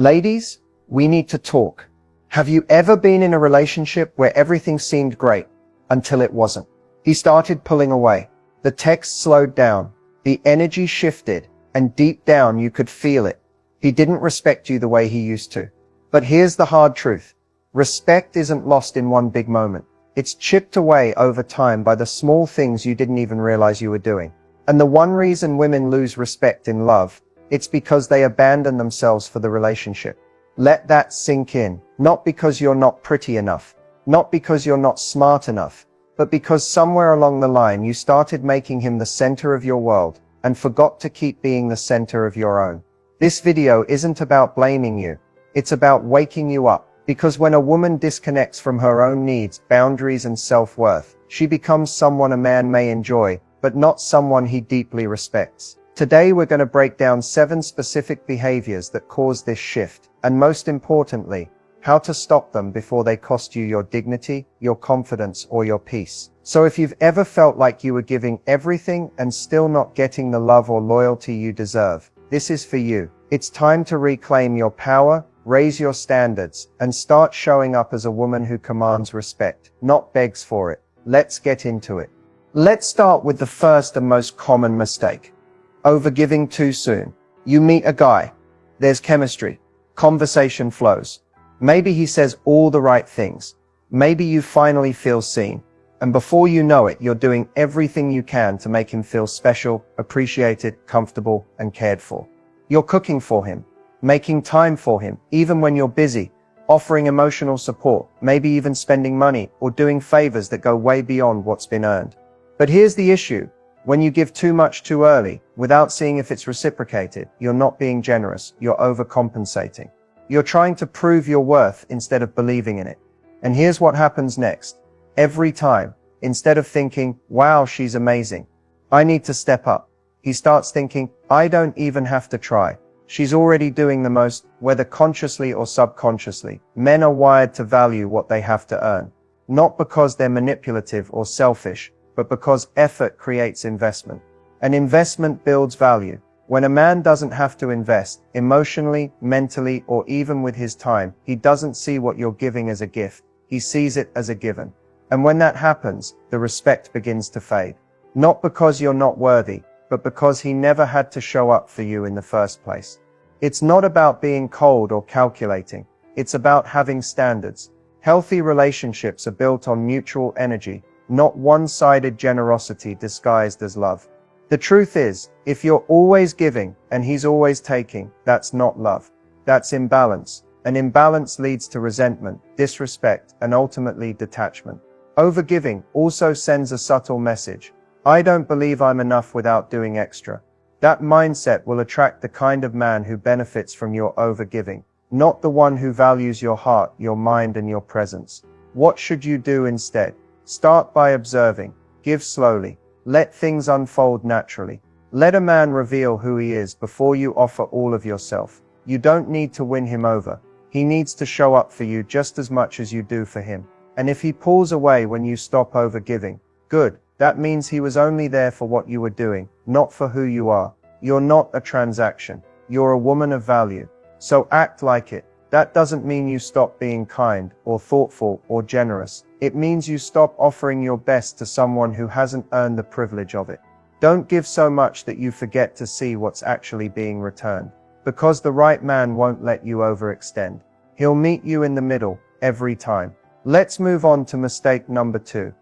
Ladies, we need to talk. Have you ever been in a relationship where everything seemed great until it wasn't? He started pulling away. The text slowed down. The energy shifted, and deep down you could feel it. He didn't respect you the way he used to. But here's the hard truth. Respect isn't lost in one big moment. It's chipped away over time by the small things you didn't even realize you were doing. And the one reason women lose respect in love, it's because they abandon themselves for the relationship. Let that sink in. Not because you're not pretty enough, not because you're not smart enough, but because somewhere along the line you started making him the center of your world and forgot to keep being the center of your own. This video isn't about blaming you. It's about waking you up, because when a woman disconnects from her own needs, boundaries, and self-worth, she becomes someone a man may enjoy, but not someone he deeply respects. Today we're going to break down 7 specific behaviors that cause this shift, and most importantly, how to stop them before they cost you your dignity, your confidence, or your peace. So if you've ever felt like you were giving everything and still not getting the love or loyalty you deserve, this is for you. It's time to reclaim your power, raise your standards, and start showing up as a woman who commands respect, not begs for it. Let's get into it. Let's start with the first and most common mistake. Overgiving too soon. You meet a guy. There's chemistry. Conversation flows. Maybe he says all the right things. Maybe you finally feel seen. And before you know it, you're doing everything you can to make him feel special, appreciated, comfortable, and cared for. You're cooking for him, making time for him, even when you're busy, offering emotional support, maybe even spending money or doing favors that go way beyond what's been earned. But here's the issue. When you give too much too early, without seeing if it's reciprocated, you're not being generous, you're overcompensating. You're trying to prove your worth instead of believing in it. And here's what happens next. Every time, instead of thinking, wow, she's amazing, I need to step up, he starts thinking, I don't even have to try. She's already doing the most, whether consciously or subconsciously. Men are wired to value what they have to earn. Not because they're manipulative or selfish, but because effort creates investment. And investment builds value. When a man doesn't have to invest, emotionally, mentally, or even with his time, he doesn't see what you're giving as a gift. He sees it as a given. And when that happens, the respect begins to fade. Not because you're not worthy, but because he never had to show up for you in the first place. It's not about being cold or calculating. It's about having standards. Healthy relationships are built on mutual energy, not one-sided generosity disguised as love. The truth is, if you're always giving and he's always taking, that's not love. That's imbalance. And imbalance leads to resentment, disrespect, and ultimately detachment. Overgiving also sends a subtle message. I don't believe I'm enough without doing extra. That mindset will attract the kind of man who benefits from your overgiving, not the one who values your heart, your mind, and your presence. What should you do instead? Start by observing. Give slowly. Let things unfold naturally. Let a man reveal who he is before you offer all of yourself. You don't need to win him over. He needs to show up for you just as much as you do for him. And if he pulls away when you stop overgiving, good. That means he was only there for what you were doing, not for who you are. You're not a transaction. You're a woman of value. So act like it. That doesn't mean you stop being kind, or thoughtful, or generous. It means you stop offering your best to someone who hasn't earned the privilege of it. Don't give so much that you forget to see what's actually being returned. Because the right man won't let you overextend. He'll meet you in the middle, every time. Let's move on to mistake number 2.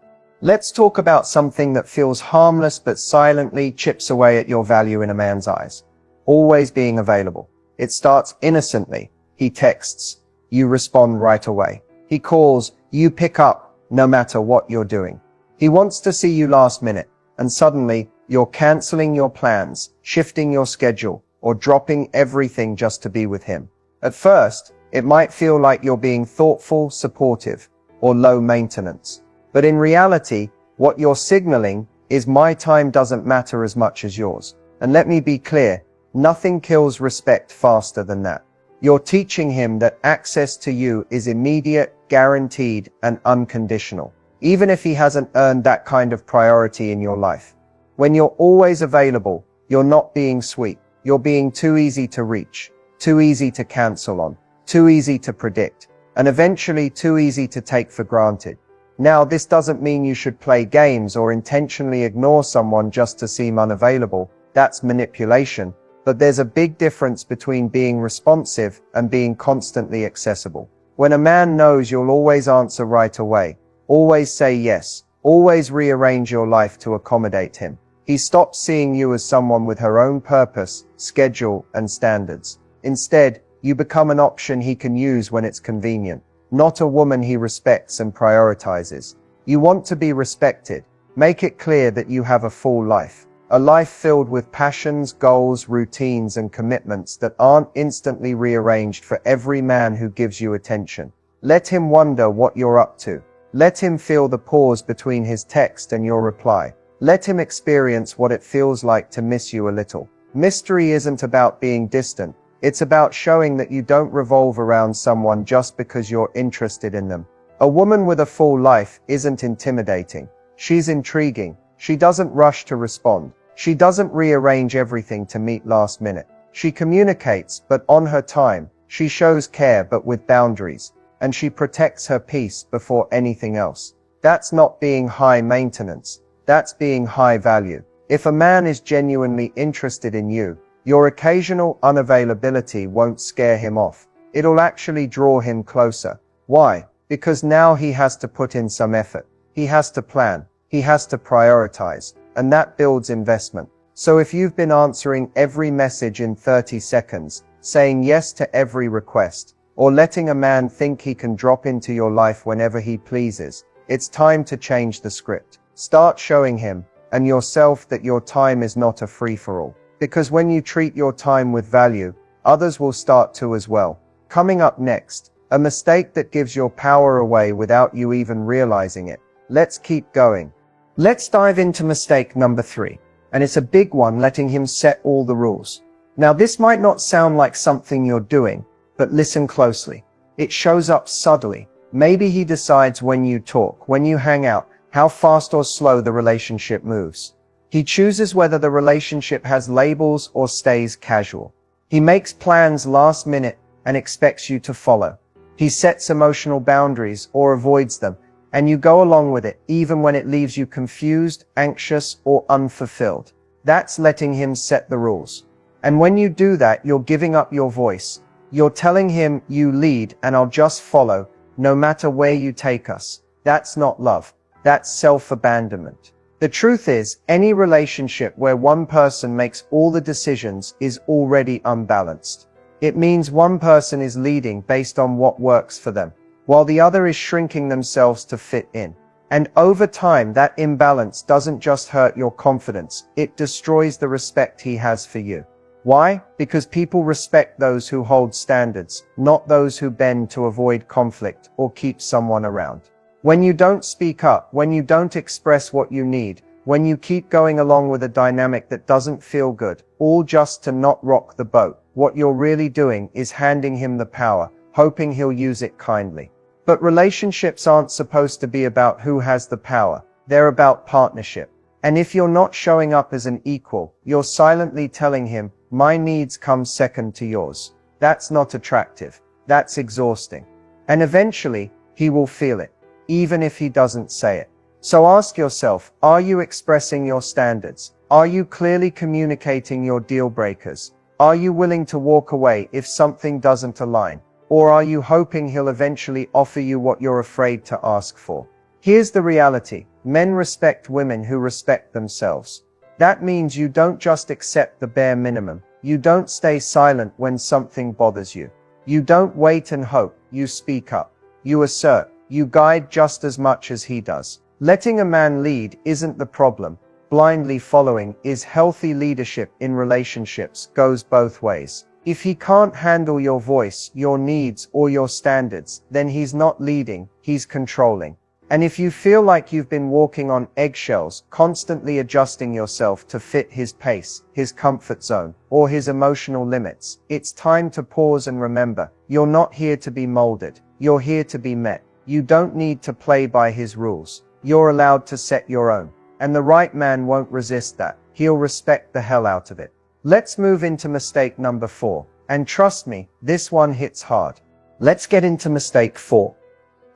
Let's talk about something that feels harmless but silently chips away at your value in a man's eyes. Always being available. It starts innocently. He texts. You respond right away. He calls. You pick up, no matter what you're doing. He wants to see you last minute, and suddenly, you're canceling your plans, shifting your schedule, or dropping everything just to be with him. At first, it might feel like you're being thoughtful, supportive, or low maintenance. But in reality, what you're signaling is my time doesn't matter as much as yours. And let me be clear, nothing kills respect faster than that. You're teaching him that access to you is immediate, guaranteed, and unconditional, even if he hasn't earned that kind of priority in your life. When you're always available, you're not being sweet. You're being too easy to reach. too easy to cancel on, too easy to predict, and eventually too easy to take for granted. Now, this doesn't mean you should play games or intentionally ignore someone just to seem unavailable. That's manipulation. But there's a big difference between being responsive and being constantly accessible. When a man knows you'll always answer right away, always say yes, always rearrange your life to accommodate him, he stops seeing you as someone with her own purpose, schedule, and standards. Instead, you become an option he can use when it's convenient, not a woman he respects and prioritizes. You want to be respected. Make it clear that you have a full life. A life filled with passions, goals, routines, and commitments that aren't instantly rearranged for every man who gives you attention. Let him wonder what you're up to. Let him feel the pause between his text and your reply. Let him experience what it feels like to miss you a little. Mystery isn't about being distant. It's about showing that you don't revolve around someone just because you're interested in them. A woman with a full life isn't intimidating. She's intriguing. She doesn't rush to respond. She doesn't rearrange everything to meet last minute. She communicates, but on her time. She shows care, but with boundaries. And she protects her peace before anything else. That's not being high maintenance. That's being high value. If a man is genuinely interested in you, your occasional unavailability won't scare him off. It'll actually draw him closer. Why? Because now he has to put in some effort. He has to plan. He has to prioritize. And that builds investment. So if you've been answering every message in 30 seconds, saying yes to every request, or letting a man think he can drop into your life whenever he pleases, it's time to change the script. Start showing him and yourself that your time is not a free-for-all. Because when you treat your time with value, others will start to as well. Coming up next, a mistake that gives your power away without you even realizing it. Let's keep going. Let's dive into mistake number 3. And it's a big one, letting him set all the rules. Now, this might not sound like something you're doing, but listen closely. It shows up subtly. Maybe he decides when you talk, when you hang out, how fast or slow the relationship moves. He chooses whether the relationship has labels or stays casual. He makes plans last minute and expects you to follow. He sets emotional boundaries or avoids them, and you go along with it even when it leaves you confused, anxious, or unfulfilled. That's letting him set the rules. And when you do that, you're giving up your voice. You're telling him, you lead and I'll just follow, no matter where you take us. That's not love. That's self-abandonment. The truth is, any relationship where one person makes all the decisions is already unbalanced. It means one person is leading based on what works for them, while the other is shrinking themselves to fit in. And over time, that imbalance doesn't just hurt your confidence, it destroys the respect he has for you. Why? Because people respect those who hold standards, not those who bend to avoid conflict or keep someone around. When you don't speak up, when you don't express what you need, when you keep going along with a dynamic that doesn't feel good, all just to not rock the boat, what you're really doing is handing him the power, hoping he'll use it kindly. But relationships aren't supposed to be about who has the power. They're about partnership. And if you're not showing up as an equal, you're silently telling him, my needs come second to yours. That's not attractive. That's exhausting. And eventually, he will feel it, even if he doesn't say it. So ask yourself, are you expressing your standards? Are you clearly communicating your deal breakers? Are you willing to walk away if something doesn't align? Or are you hoping he'll eventually offer you what you're afraid to ask for? Here's the reality. Men respect women who respect themselves. That means you don't just accept the bare minimum. You don't stay silent when something bothers you. You don't wait and hope. You speak up. You assert. You guide just as much as he does. Letting a man lead isn't the problem. Blindly following is. Healthy leadership in relationships goes both ways. If he can't handle your voice, your needs, or your standards, then he's not leading, he's controlling. And if you feel like you've been walking on eggshells, constantly adjusting yourself to fit his pace, his comfort zone, or his emotional limits, it's time to pause and remember, you're not here to be molded. You're here to be met. You don't need to play by his rules. You're allowed to set your own. And the right man won't resist that. He'll respect the hell out of it. Let's move into mistake number 4. And trust me, this one hits hard. Let's get into mistake 4.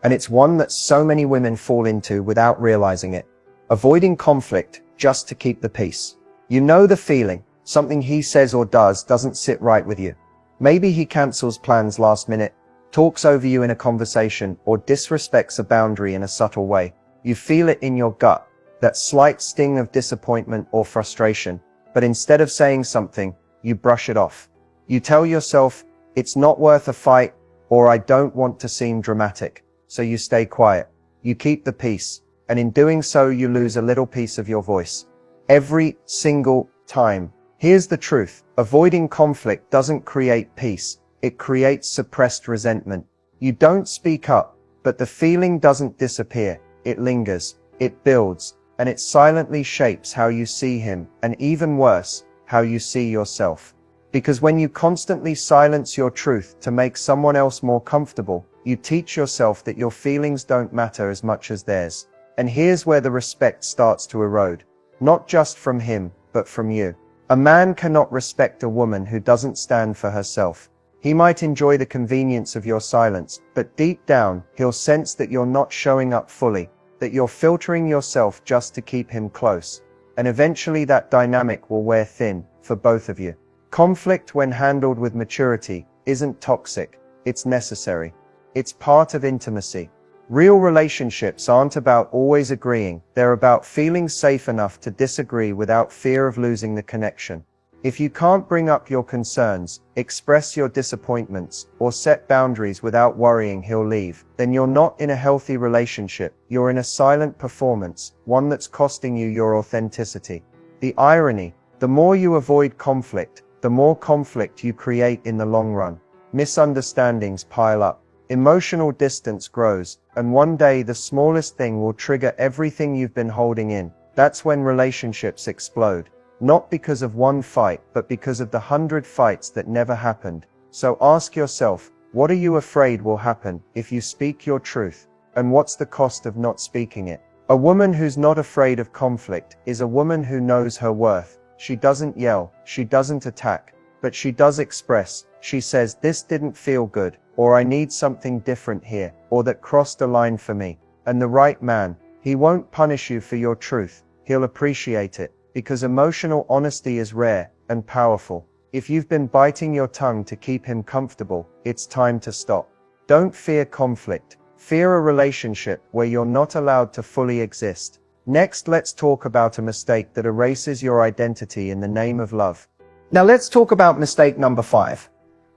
And it's one that so many women fall into without realizing it. Avoiding conflict just to keep the peace. You know the feeling. Something he says or does doesn't sit right with you. Maybe he cancels plans last minute, talks over you in a conversation, or disrespects a boundary in a subtle way. You feel it in your gut, that slight sting of disappointment or frustration, but instead of saying something, you brush it off. You tell yourself, it's not worth a fight, or I don't want to seem dramatic. So you stay quiet. You keep the peace, and in doing so you lose a little piece of your voice. Every single time. Here's the truth. Avoiding conflict doesn't create peace. It creates suppressed resentment. You don't speak up, but the feeling doesn't disappear. It lingers. It builds. And it silently shapes how you see him, and even worse, how you see yourself. Because when you constantly silence your truth to make someone else more comfortable, you teach yourself that your feelings don't matter as much as theirs. And here's where the respect starts to erode. Not just from him, but from you. A man cannot respect a woman who doesn't stand for herself. He might enjoy the convenience of your silence, but deep down, he'll sense that you're not showing up fully, that you're filtering yourself just to keep him close. And eventually that dynamic will wear thin, for both of you. Conflict, when handled with maturity, isn't toxic. It's necessary. It's part of intimacy. Real relationships aren't about always agreeing. They're about feeling safe enough to disagree without fear of losing the connection. If you can't bring up your concerns, express your disappointments, or set boundaries without worrying he'll leave, then you're not in a healthy relationship. You're in a silent performance, one that's costing you your authenticity. The irony, the more you avoid conflict, the more conflict you create in the long run. Misunderstandings pile up. Emotional distance grows, and one day the smallest thing will trigger everything you've been holding in. That's when relationships explode. Not because of one fight, but because of the 100 fights that never happened. So ask yourself, what are you afraid will happen if you speak your truth? And what's the cost of not speaking it? A woman who's not afraid of conflict is a woman who knows her worth. She doesn't yell, she doesn't attack, but she does express. She says, this didn't feel good, or I need something different here, or that crossed a line for me. And the right man, he won't punish you for your truth. He'll appreciate it, because emotional honesty is rare and powerful. If you've been biting your tongue to keep him comfortable, it's time to stop. Don't fear conflict. Fear a relationship where you're not allowed to fully exist. Next, let's talk about a mistake that erases your identity in the name of love. Now let's talk about mistake number 5.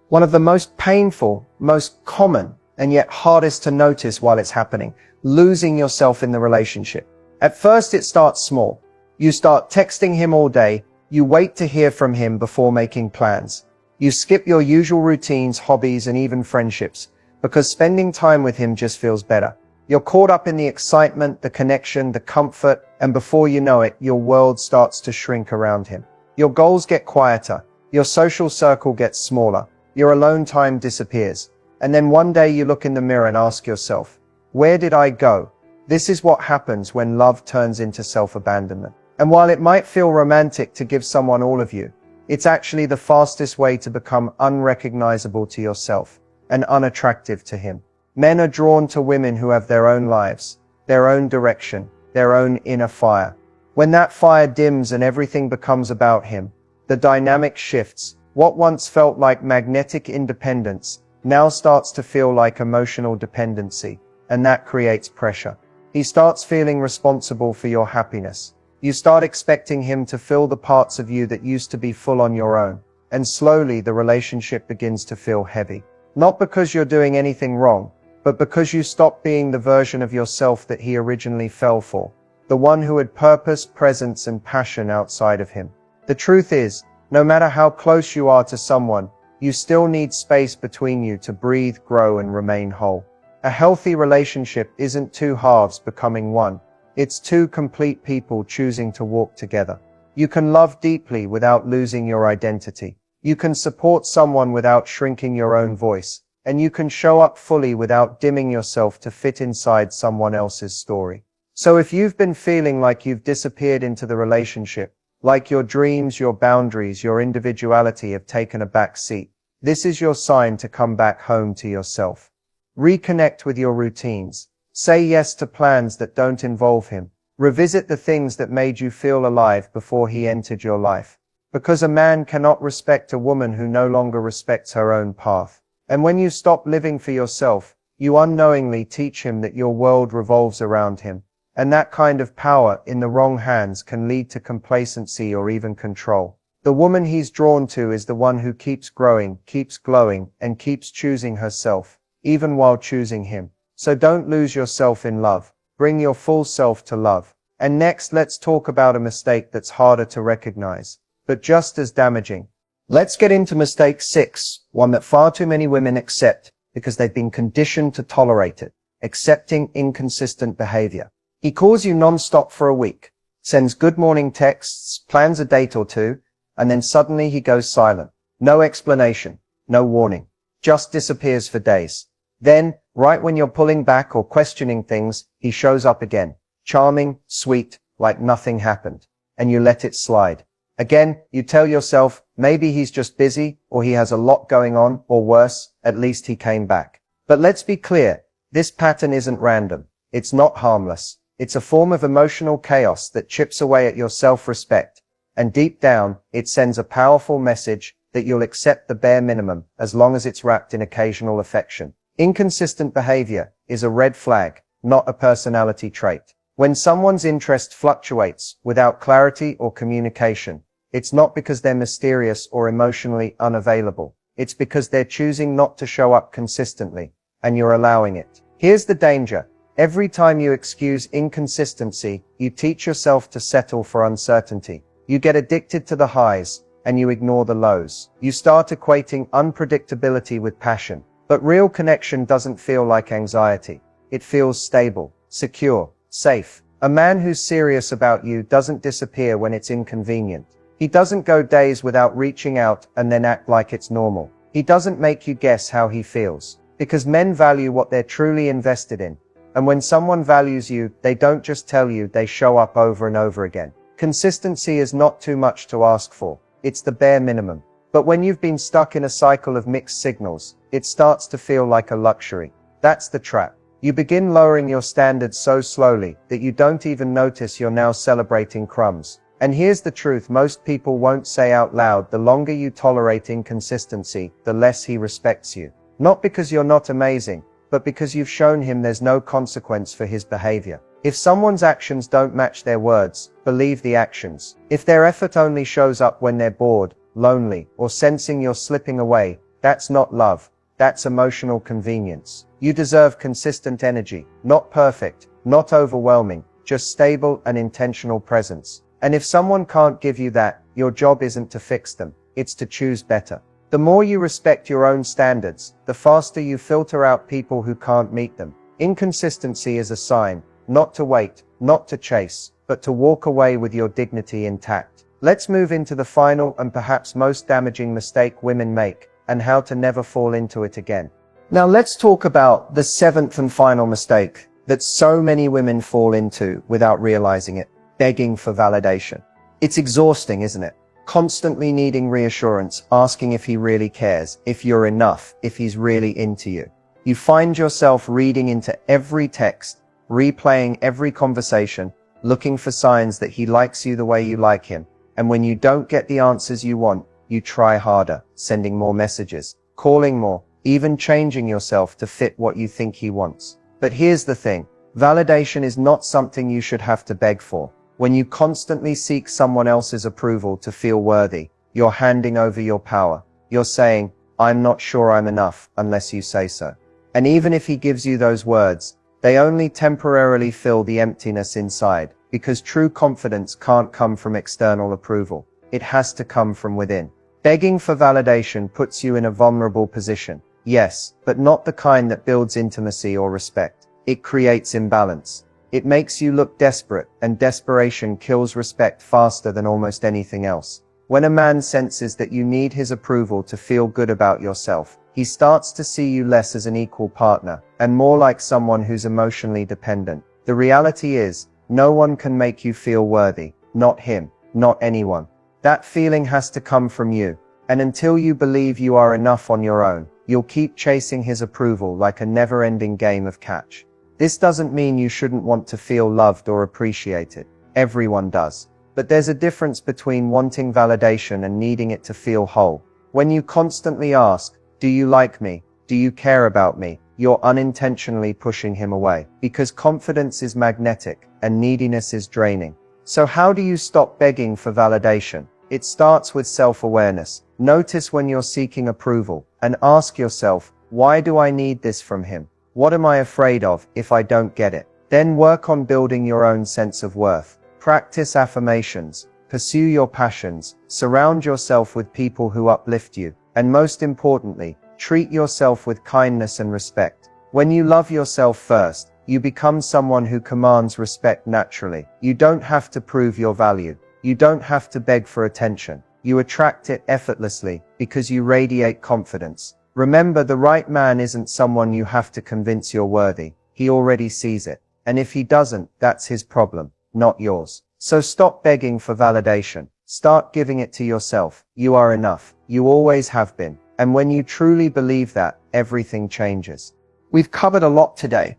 One of the most painful, most common, and yet hardest to notice while it's happening. Losing yourself in the relationship. At first it starts small. You start texting him all day. You wait to hear from him before making plans. You skip your usual routines, hobbies, and even friendships, because spending time with him just feels better. You're caught up in the excitement, the connection, the comfort, and before you know it, your world starts to shrink around him. Your goals get quieter. Your social circle gets smaller. Your alone time disappears. And then one day you look in the mirror and ask yourself, where did I go? This is what happens when love turns into self-abandonment. And while it might feel romantic to give someone all of you, it's actually the fastest way to become unrecognizable to yourself and unattractive to him. Men are drawn to women who have their own lives, their own direction, their own inner fire. When that fire dims and everything becomes about him, the dynamic shifts. What once felt like magnetic independence now starts to feel like emotional dependency, and that creates pressure. He starts feeling responsible for your happiness. You start expecting him to fill the parts of you that used to be full on your own, and slowly the relationship begins to feel heavy. Not because you're doing anything wrong, but because you stop being the version of yourself that he originally fell for, the one who had purpose, presence, and passion outside of him. The truth is, no matter how close you are to someone, you still need space between you to breathe, grow, and remain whole. A healthy relationship isn't two halves becoming one. It's two complete people choosing to walk together. You can love deeply without losing your identity. You can support someone without shrinking your own voice. And you can show up fully without dimming yourself to fit inside someone else's story. So if you've been feeling like you've disappeared into the relationship, like your dreams, your boundaries, your individuality have taken a back seat, This is your sign to come back home to yourself. Reconnect with your routines. Say yes to plans that don't involve him. Revisit the things that made you feel alive before he entered your life. Because a man cannot respect a woman who no longer respects her own path. And when you stop living for yourself, you unknowingly teach him that your world revolves around him. And that kind of power in the wrong hands can lead to complacency or even control. The woman he's drawn to is the one who keeps growing, keeps glowing, and keeps choosing herself, even while choosing him. So don't lose yourself in love. Bring your full self to love. And next, let's talk about a mistake that's harder to recognize, but just as damaging. Let's get into mistake 6, one that far too many women accept because they've been conditioned to tolerate it. Accepting inconsistent behavior. He calls you non-stop for a week, sends good morning texts, plans a date or two, and then suddenly he goes silent. No explanation, no warning, just disappears for days. Then, right when you're pulling back or questioning things, he shows up again. Charming, sweet, like nothing happened. And you let it slide. Again, you tell yourself, maybe he's just busy, or he has a lot going on, or worse, at least he came back. But let's be clear, this pattern isn't random. It's not harmless. It's a form of emotional chaos that chips away at your self-respect. And deep down, it sends a powerful message that you'll accept the bare minimum as long as it's wrapped in occasional affection. Inconsistent behavior is a red flag, not a personality trait. When someone's interest fluctuates without clarity or communication, it's not because they're mysterious or emotionally unavailable. It's because they're choosing not to show up consistently, and you're allowing it. Here's the danger. Every time you excuse inconsistency, you teach yourself to settle for uncertainty. You get addicted to the highs, and you ignore the lows. You start equating unpredictability with passion. But real connection doesn't feel like anxiety. It feels stable, secure, safe. A man who's serious about you doesn't disappear when it's inconvenient. He doesn't go days without reaching out and then act like it's normal. He doesn't make you guess how he feels. Because men value what they're truly invested in. And when someone values you, they don't just tell you, they show up over and over again. Consistency is not too much to ask for. It's the bare minimum. But when you've been stuck in a cycle of mixed signals, it starts to feel like a luxury. That's the trap. You begin lowering your standards so slowly that you don't even notice you're now celebrating crumbs. And here's the truth most people won't say out loud: the longer you tolerate inconsistency, the less he respects you. Not because you're not amazing, but because you've shown him there's no consequence for his behavior. If someone's actions don't match their words, believe the actions. If their effort only shows up when they're bored, lonely, or sensing you're slipping away, that's not love. That's emotional convenience. You deserve consistent energy, not perfect, not overwhelming, just stable and intentional presence. And if someone can't give you that, your job isn't to fix them, it's to choose better. The more you respect your own standards, the faster you filter out people who can't meet them. Inconsistency is a sign, not to wait, not to chase, but to walk away with your dignity intact. Let's move into the final and perhaps most damaging mistake women make, and how to never fall into it again. Now let's talk about the 7th and final mistake that so many women fall into without realizing it: begging for validation. It's exhausting, isn't it? Constantly needing reassurance, asking if he really cares, if you're enough, if he's really into you. You find yourself reading into every text, replaying every conversation, looking for signs that he likes you the way you like him. And when you don't get the answers you want, you try harder, sending more messages, calling more, even changing yourself to fit what you think he wants. But here's the thing. Validation is not something you should have to beg for. When you constantly seek someone else's approval to feel worthy, you're handing over your power. You're saying, "I'm not sure I'm enough unless you say so." And even if he gives you those words, they only temporarily fill the emptiness inside, because true confidence can't come from external approval. It has to come from within. Begging for validation puts you in a vulnerable position. Yes, but not the kind that builds intimacy or respect. It creates imbalance. It makes you look desperate, and desperation kills respect faster than almost anything else. When a man senses that you need his approval to feel good about yourself, he starts to see you less as an equal partner, and more like someone who's emotionally dependent. The reality is, no one can make you feel worthy. Not him, not anyone. That feeling has to come from you. And until you believe you are enough on your own, you'll keep chasing his approval like a never-ending game of catch. This doesn't mean you shouldn't want to feel loved or appreciated. Everyone does. But there's a difference between wanting validation and needing it to feel whole. When you constantly ask, "Do you like me? Do you care about me?" you're unintentionally pushing him away. Because confidence is magnetic and neediness is draining. So how do you stop begging for validation? It starts with self-awareness. Notice when you're seeking approval and ask yourself, why do I need this from him? What am I afraid of if I don't get it? Then work on building your own sense of worth. Practice affirmations. Pursue your passions. Surround yourself with people who uplift you. And most importantly, treat yourself with kindness and respect. When you love yourself first, you become someone who commands respect naturally. You don't have to prove your value. You don't have to beg for attention. You attract it effortlessly because you radiate confidence. Remember, the right man isn't someone you have to convince you're worthy. He already sees it. And if he doesn't, that's his problem, not yours. So stop begging for validation. Start giving it to yourself. You are enough. You always have been. And when you truly believe that, everything changes. We've covered a lot today.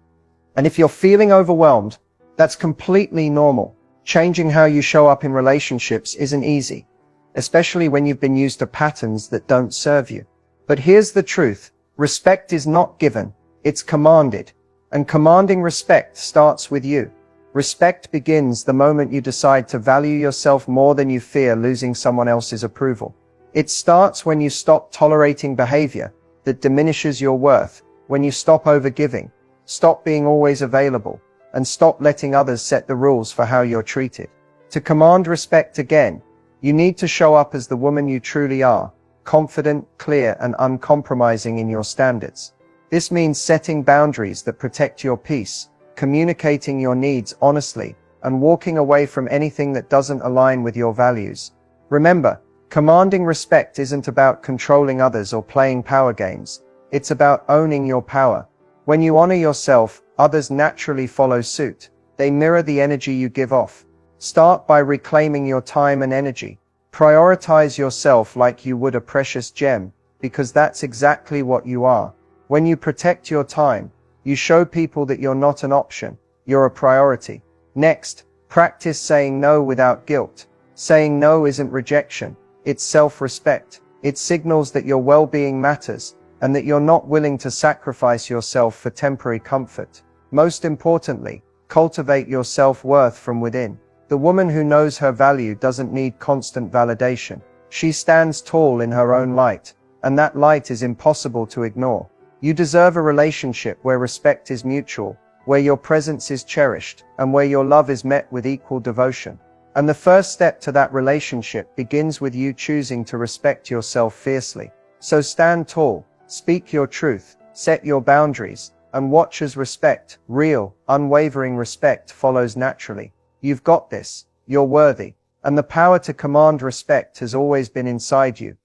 And if you're feeling overwhelmed, that's completely normal. Changing how you show up in relationships isn't easy, especially when you've been used to patterns that don't serve you. But here's the truth. Respect is not given. It's commanded. And commanding respect starts with you. Respect begins the moment you decide to value yourself more than you fear losing someone else's approval. It starts when you stop tolerating behavior that diminishes your worth, when you stop overgiving, stop being always available, and stop letting others set the rules for how you're treated. To command respect again, you need to show up as the woman you truly are, confident, clear, and uncompromising in your standards. This means setting boundaries that protect your peace, communicating your needs honestly, and walking away from anything that doesn't align with your values. Remember, commanding respect isn't about controlling others or playing power games. It's about owning your power. When you honor yourself, others naturally follow suit. They mirror the energy you give off. Start by reclaiming your time and energy. Prioritize yourself like you would a precious gem, because that's exactly what you are. When you protect your time, you show people that you're not an option, you're a priority. Next, practice saying no without guilt. Saying no isn't rejection. It's self-respect. It signals that your well-being matters, and that you're not willing to sacrifice yourself for temporary comfort. Most importantly, cultivate your self-worth from within. The woman who knows her value doesn't need constant validation. She stands tall in her own light, and that light is impossible to ignore. You deserve a relationship where respect is mutual, where your presence is cherished, and where your love is met with equal devotion. And the first step to that relationship begins with you choosing to respect yourself fiercely. So stand tall, speak your truth, set your boundaries, and watch as respect, real, unwavering respect, follows naturally. You've got this. You're worthy. And the power to command respect has always been inside you.